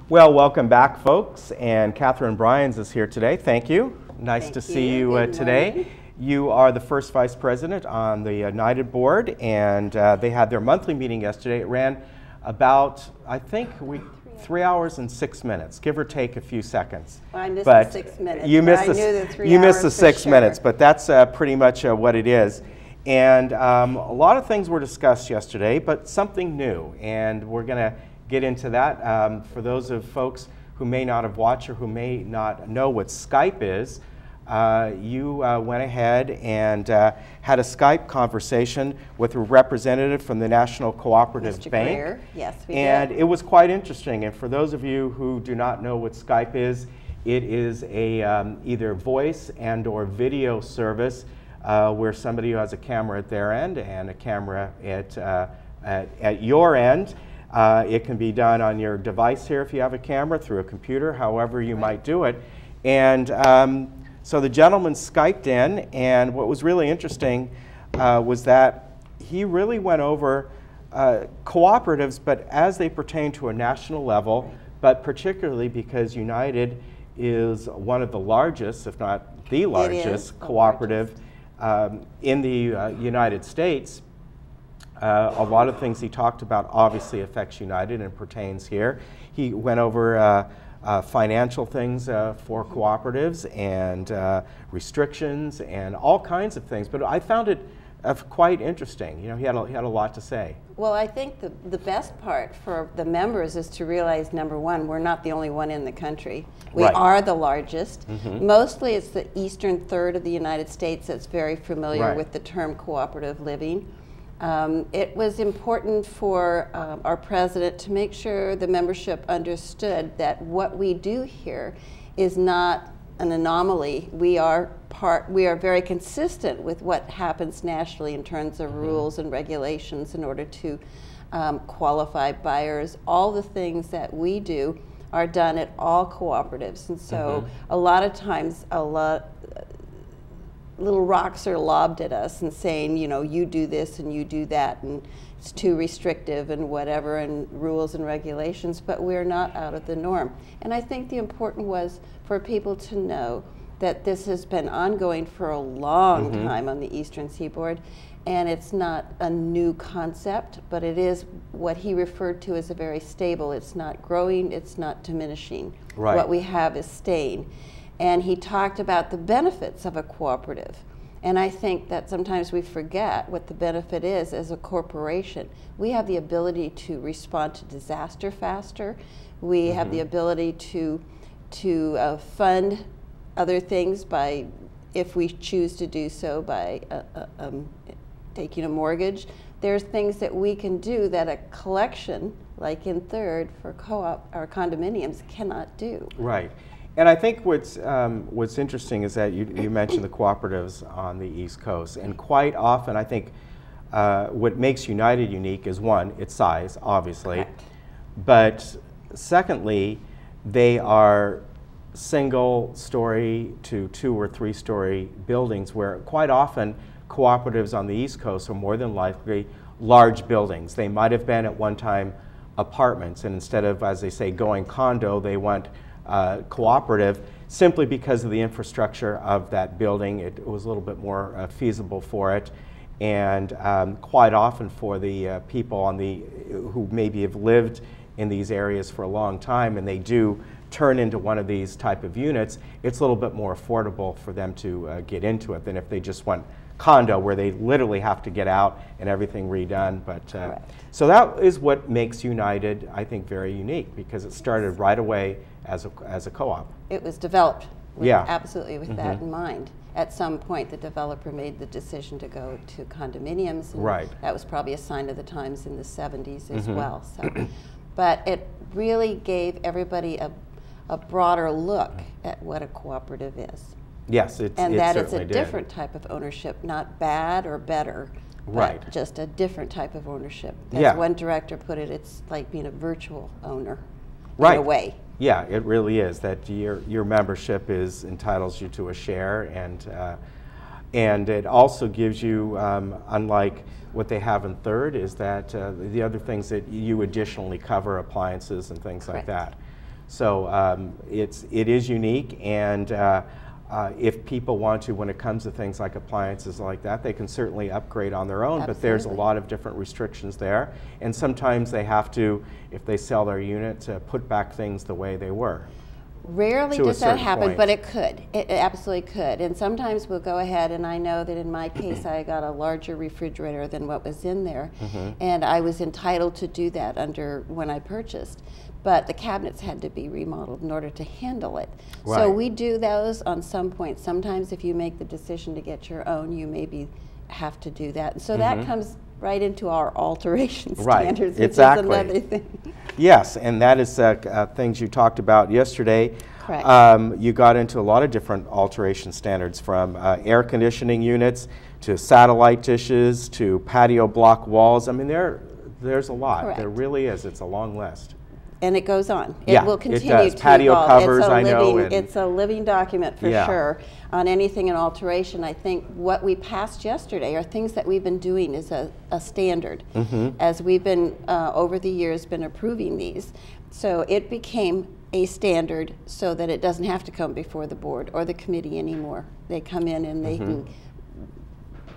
Well, welcome back, folks. And Catherine Bryans is here today. Thank you. Nice to see you today. You are the first vice president on the United board, and they had their monthly meeting yesterday. It ran about, I think, 3 hours and 6 minutes, give or take a few seconds. Well, I missed the 6 minutes. You missed you missed the 6 minutes, but that's pretty much what it is. And a lot of things were discussed yesterday, but something new, and we're going to get into that. For those of folks who may not have watched or who may not know what Skype is, you went ahead and had a Skype conversation with a representative from the National Cooperative Mr. Bank. Greer. Yes, we and did. It was quite interesting. And for those of you who do not know what Skype is, it is a either voice and or video service where somebody who has a camera at their end and a camera at your end. It can be done on your device here if you have a camera, through a computer, however you might do it. And so the gentleman Skyped in, and what was really interesting was that he really went over cooperatives, but as they pertain to a national level, but particularly because United is one of the largest, if not the largest, cooperative in the United States. A lot of things he talked about obviously affects United and pertains here. He went over financial things for cooperatives and restrictions and all kinds of things. But I found it quite interesting. You know, he had a lot to say. Well, I think the best part for the members is to realize, number one, we're not the only one in the country. We are the largest. Mostly it's the eastern third of the United States that's very familiar with the term cooperative living. It was important for our president to make sure the membership understood that what we do here is not an anomaly. We are very consistent with what happens nationally in terms of rules and regulations in order to qualify buyers. All the things that we do are done at all cooperatives, and so a lot of times little rocks are lobbed at us and saying, you know, you do this and you do that, and it's too restrictive and whatever, and rules and regulations, but we're not out of the norm. And I think the important was for people to know that this has been ongoing for a long time on the Eastern Seaboard, and it's not a new concept, but it is what he referred to as a very stable. It's not growing, it's not diminishing. What we have is staying. And he talked about the benefits of a cooperative. And I think that sometimes we forget what the benefit is as a corporation. We have the ability to respond to disaster faster. We have the ability to fund other things by, if we choose to do so, by taking a mortgage. There's things that we can do that a collection, like in Third for co-op or condominiums, cannot do. Right. And I think what's interesting is that you mentioned the cooperatives on the East Coast, and quite often I think what makes United unique is, one, its size, obviously, but secondly, they are single-story to 2- or 3-story buildings, where quite often cooperatives on the East Coast are more than likely large buildings. They might have been at one time apartments, and instead of, as they say, going condo, they went cooperative, simply because of the infrastructure of that building. It was a little bit more feasible for it, and quite often for the people on who maybe have lived in these areas for a long time, and they do turn into one of these type of units, it's a little bit more affordable for them to get into it than if they just went condo, where they literally have to get out and everything redone. But so that is what makes United, I think, very unique, because it started right away as a co-op. It was developed absolutely with that in mind. At some point, the developer made the decision to go to condominiums, and that was probably a sign of the times in the 70s as well. So, but it really gave everybody a broader look at what a cooperative is. Yes, and that it's a different type of ownership, not bad or better, but just a different type of ownership. As one director put it, it's like being a virtual owner in a way. Yeah, it really is. That your membership entitles you to a share, and it also gives you, unlike what they have in Third, is that the other things that you additionally cover, appliances and things like that. So it is unique, and if people want to, when it comes to things like appliances like that, they can certainly upgrade on their own, but there's a lot of different restrictions there. And sometimes they have to, if they sell their unit, to put back things the way they were. Rarely does that happen, but it could. It absolutely could. And sometimes we'll go ahead, and I know that in my case I got a larger refrigerator than what was in there, and I was entitled to do that when I purchased. But the cabinets had to be remodeled in order to handle it. Right. So we do those on some point. Sometimes if you make the decision to get your own, you maybe have to do that. And so that comes right into our alteration standards, which is another thing. Yes, and that is things you talked about yesterday. Correct. You got into a lot of different alteration standards, from air conditioning units to satellite dishes to patio block walls. I mean, there's a lot. Correct. There really is. It's a long list. And it goes on. Yeah, it will continue it does. to Patio evolve. covers, it's a I know. living, it's a living document for sure on anything in alteration. I think what we passed yesterday are things that we've been doing as a standard, as we've been, over the years, been approving these. So it became a standard so that it doesn't have to come before the board or the committee anymore. They come in and they can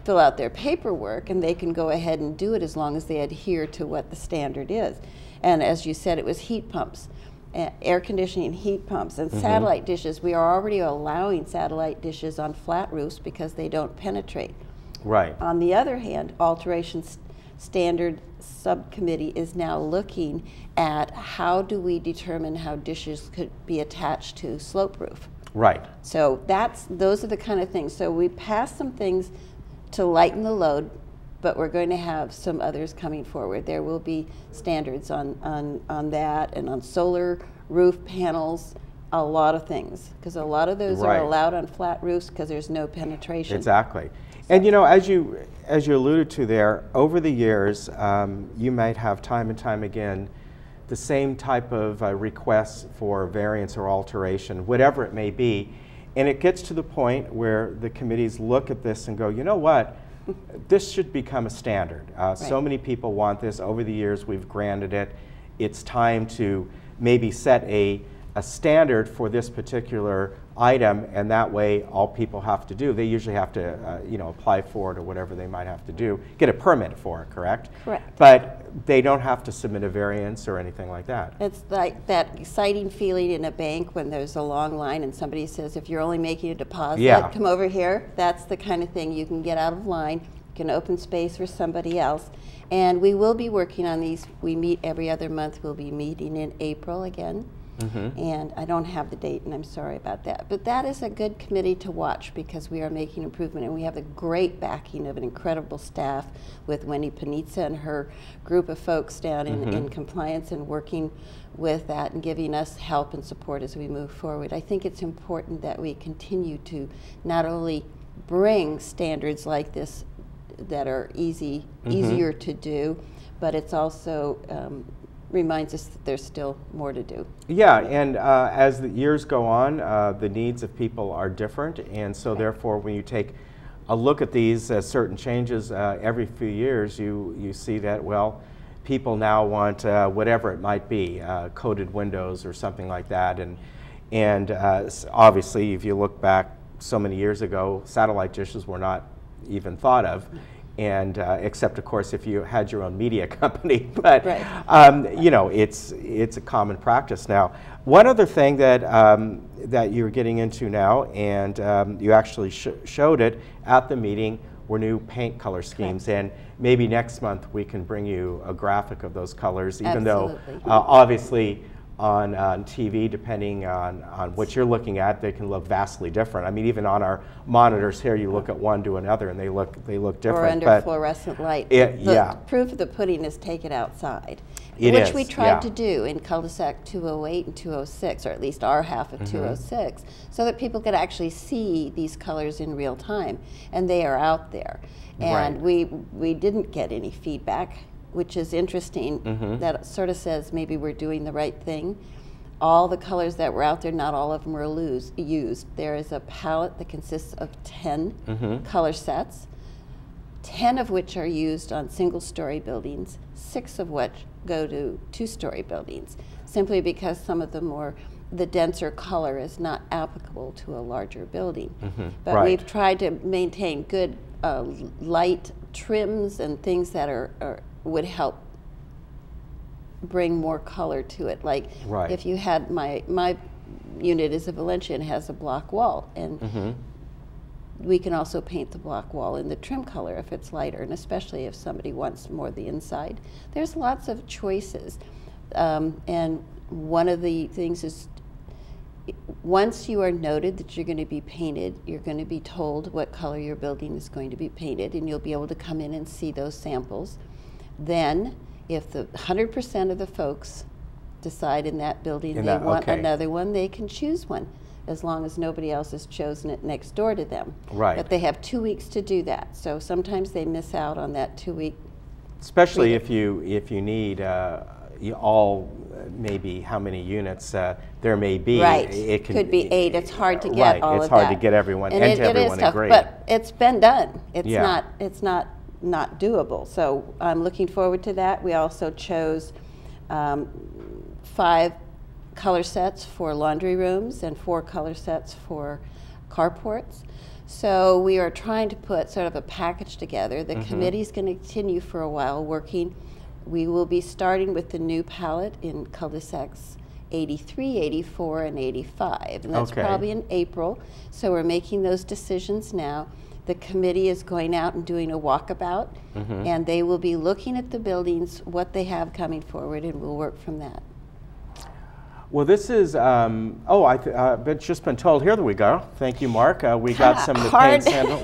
fill out their paperwork, and they can go ahead and do it as long as they adhere to what the standard is. And as you said, it was heat pumps, air conditioning, heat pumps, and satellite dishes. We are already allowing satellite dishes on flat roofs because they don't penetrate. Right. On the other hand, alteration standard subcommittee is now looking at how do we determine how dishes could be attached to slope roof. Right. So those are the kind of things. So we passed some things to lighten the load, but we're going to have some others coming forward. There will be standards on that, and on solar roof panels, a lot of things, because a lot of those are allowed on flat roofs because there's no penetration. Exactly. And you know, as you alluded to there, over the years, you might have time and time again the same type of requests for variance or alteration, whatever it may be, and it gets to the point where the committees look at this and go, you know what? This should become a standard. So many people want this. Over the years, we've granted it. It's time to maybe set a standard for this particular item, and that way all people have to do, they usually have to apply for it or whatever they might have to do, get a permit for it, correct? Correct. But they don't have to submit a variance or anything like that. It's like that exciting feeling in a bank when there's a long line and somebody says, if you're only making a deposit, come over here. That's the kind of thing you can get out of line. You can open space for somebody else. And we will be working on these. We meet every other month. We'll be meeting in April again. And I don't have the date, and I'm sorry about that. But that is a good committee to watch because we are making improvement, and we have the great backing of an incredible staff with Wendy Panizza and her group of folks down in compliance and working with that and giving us help and support as we move forward. I think it's important that we continue to not only bring standards like this that are easier to do, but it's also reminds us that there's still more to do. Yeah, and as the years go on, the needs of people are different, and so therefore when you take a look at these certain changes every few years, you see that, well, people now want whatever it might be, coated windows or something like that, and obviously if you look back so many years ago, satellite dishes were not even thought of. And except, of course, if you had your own media company, but you know, it's a common practice now. One other thing that that you're getting into now, and you actually showed it at the meeting, were new paint color schemes, and maybe next month we can bring you a graphic of those colors, even though obviously on TV, depending on what you're looking at, they can look vastly different. I mean, even on our monitors here, you look at one to another, and they look different. Or under fluorescent light. The proof of the pudding is take it outside, which we tried to do in cul-de-sac 208 and 206, or at least our half of 206, so that people could actually see these colors in real time, and they are out there. And we didn't get any feedback, which is interesting. That sort of says maybe we're doing the right thing. All the colors that were out there, not all of them were used. There is a palette that consists of 10 color sets. 10 of which are used on single-story buildings, 6 of which go to 2-story buildings, simply because some of the denser color is not applicable to a larger building. But Right. we've tried to maintain good light trims and things that would help bring more color to it. Like Right. if you had my unit is a Valencia and has a block wall, and we can also paint the block wall in the trim color if it's lighter, and especially if somebody wants more the inside. There's lots of choices, and one of the things is once you are noted that you're going to be painted, you're going to be told what color your building is going to be painted, and you'll be able to come in and see those samples. Then, if the 100% of the folks decide in that building they want another one, they can choose one, as long as nobody else has chosen it next door to them. Right. But they have 2 weeks to do that. So sometimes they miss out on that 2-week. Especially if you need maybe how many units there may be. Right. It could be 8. It's hard to get right. all It's of that. hard to get everyone and and to it everyone is tough, agree. but it's been done. It's Yeah. not doable. So I'm looking forward to that. We also chose 5 color sets for laundry rooms and 4 color sets for carports. So we are trying to put sort of a package together. The committee's going to continue for a while working. We will be starting with the new palette in cul-de-sacs 83, 84, and 85. And that's Okay. probably in April. So we're making those decisions now. The committee is going out and doing a walkabout, and they will be looking at the buildings, what they have coming forward, and we'll work from that. Well, this is, I've just been told, here we go. Thank you, Mark. We got some of the paint samples.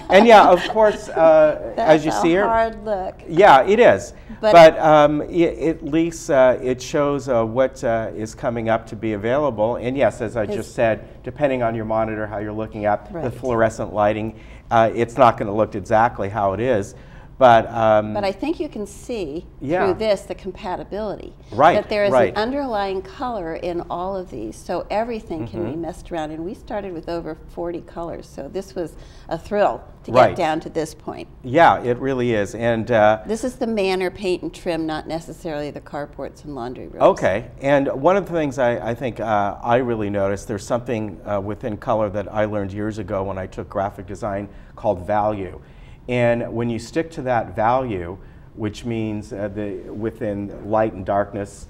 And yeah, of course, as you see here. That's a hard look. Yeah, it is. But At least it shows what is coming up to be available. And yes, as I just said, depending on your monitor, how you're looking at the Right. fluorescent lighting, it's not going to look exactly how it is. But I think you can see through this the compatibility. Right, That there is right. an underlying color in all of these, so everything can be messed around. And we started with over 40 colors, so this was a thrill to Right. get down to this point. yeah, it really is. And This is the manner, paint, and trim, not necessarily the carports and laundry rooms. okay, and one of the things I think I really noticed, there's something within color that I learned years ago when I took graphic design called value. And when you stick to that value, which means within light and darkness,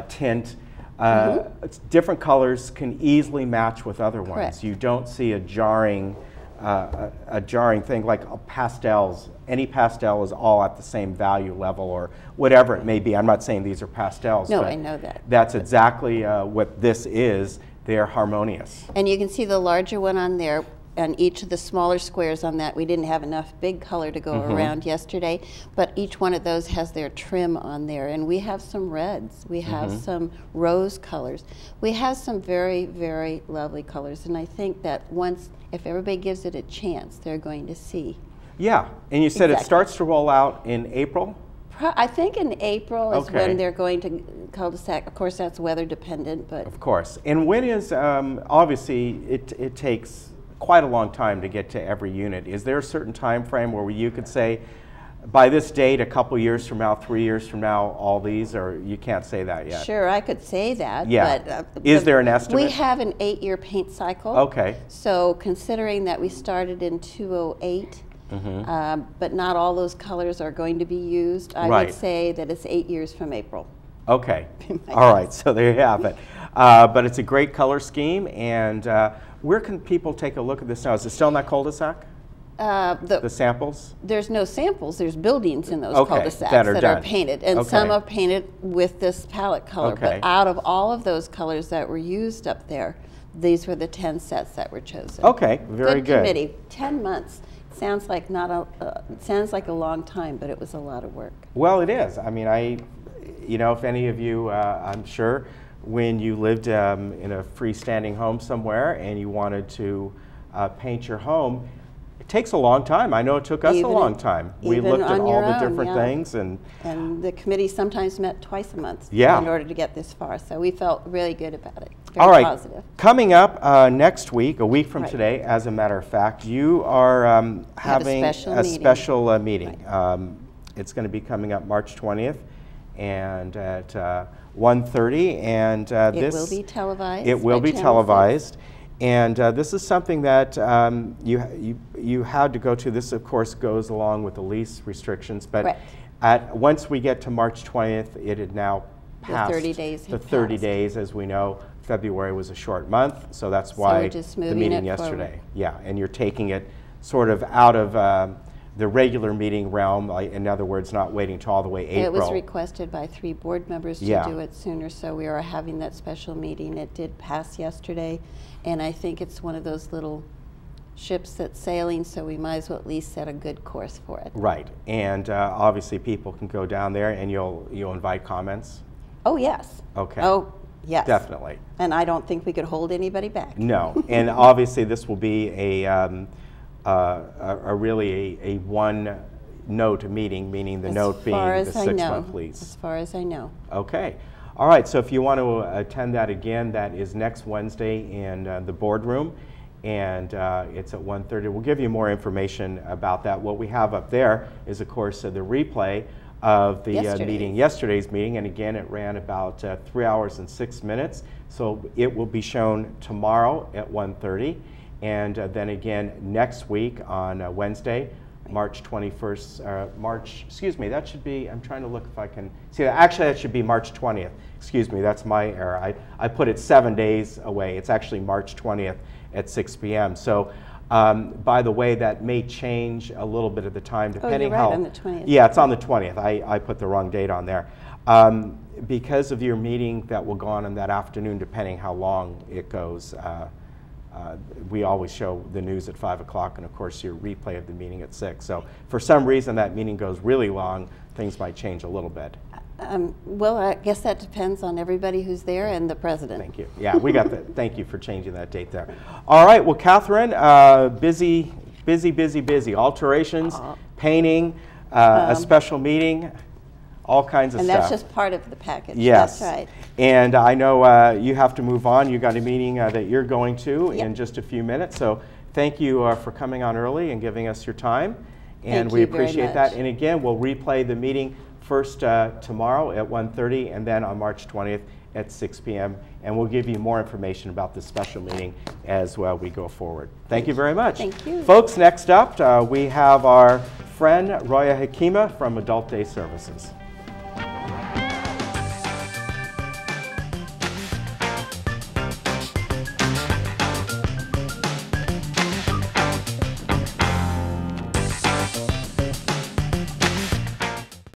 tint, different colors can easily match with other ones. Correct. You don't see a jarring thing like pastels. Any pastel is all at the same value level or whatever it may be. I'm not saying these are pastels. No, but I know that. That's exactly what this is. They're harmonious. And you can see the larger one on there, and each of the smaller squares on that, we didn't have enough big color to go around yesterday, but each one of those has their trim on there. And we have some reds, we have some rose colors. We have some very, very lovely colors, and I think that if everybody gives it a chance, they're going to see. Yeah, and you said it Exactly. starts to roll out in April? I think in April is Okay. when they're going to cul-de-sac. Of course, that's weather dependent, but Of course. And when is, obviously, it takes quite a long time to get to every unit. Is there a certain time frame where you could say, by this date, a couple years from now, 3 years from now, all these, or you can't say that yet? sure, I could say that. Yeah. But, Is there an estimate? We have an 8-year paint cycle. Okay. So considering that we started in 208, but not all those colors are going to be used, I Right. would say that it's 8 years from April. Okay. My All right, guess. so there you have it. But it's a great color scheme, and where can people take a look at this now? Is it still in that cul-de-sac, the samples? There's no samples, there's buildings in those Okay, cul-de-sacs that are are done. painted, and some Okay. are painted with this palette color. Okay. But out of all of those colors that were used up there, these were the 10 sets that were chosen. Okay, very good. Committee, 10 months. Sounds like sounds like a long time, but it was a lot of work. Well, it is. I mean, if any of you, I'm sure, when you lived in a freestanding home somewhere and you wanted to paint your home, takes a long time. I know it took us a long time. We even looked at on your all the own, different yeah. things, and the committee sometimes met twice a month Yeah. in order to get this far. So we felt really good about it. Very all right. positive. Coming up next week, a week from Right. today, as a matter of fact, you are having a special meeting. It's going to be coming up March 20th, and at 1:30, and It will be televised. It will by be Channel 6. televised, and this is something that you had to go to. This, of course, goes along with the lease restrictions, but Correct. once we get to March 20th, it had now passed. 30 days The had 30 passed. days, as we know. February was a short month, so that's So why we're just the moving meeting it yesterday. forward. Yeah, and you're taking it sort of out of the regular meeting realm, like, in other words, not waiting till all the way April. It was requested by 3 board members to Yeah. do it sooner, so we are having that special meeting. It did pass yesterday, and I think it's one of those little ships that's sailing, so we might as well at least set a good course for it. Right, and obviously people can go down there, and you'll invite comments. Oh, yes. Okay. Oh, yes. Definitely. And I don't think we could hold anybody back. No, and obviously this will be a really a one-note meeting, meaning the note being the 6-month lease. As far as I know. Okay. All right, so if you want to attend that again, that is next Wednesday in the boardroom, and it's at 1:30. We'll give you more information about that. What we have up there is, of course, the replay of the yesterday's meeting, and again, it ran about 3 hours and 6 minutes, so it will be shown tomorrow at 1:30, and then again next week on Wednesday, March 21st, that should be, I'm trying to look if I can see that. Actually, that should be March 20th. Excuse me, that's my error. I put it 7 days away. It's actually March 20th at 6 p.m. So, by the way, that may change a little bit of the time depending you're right, on the 20th. Yeah, it's on the 20th. I put the wrong date on there. Because of your meeting that will go on in that afternoon, depending how long it goes, we always show the news at 5 o'clock, and of course your replay of the meeting at 6. So for some reason that meeting goes really long, things might change a little bit. Well, I guess that depends on everybody who's there and the president. Thank you. Yeah, we got that. Thank you for changing that date there. All right, well, Catherine, busy. Alterations, painting, a special meeting, all kinds of and stuff. that's just part of the package. Yes. That's right. And I know you have to move on. You got a meeting that you're going to Yep. in just a few minutes. So thank you for coming on early and giving us your time. And Thank we you very appreciate that. much. And again, we'll replay the meeting first tomorrow at 1:30 and then on March 20th at 6 p.m. And we'll give you more information about this special meeting as well we go forward. Thank you very much. Thank you. Folks, next up we have our friend Roya Hakima from Adult Day Services.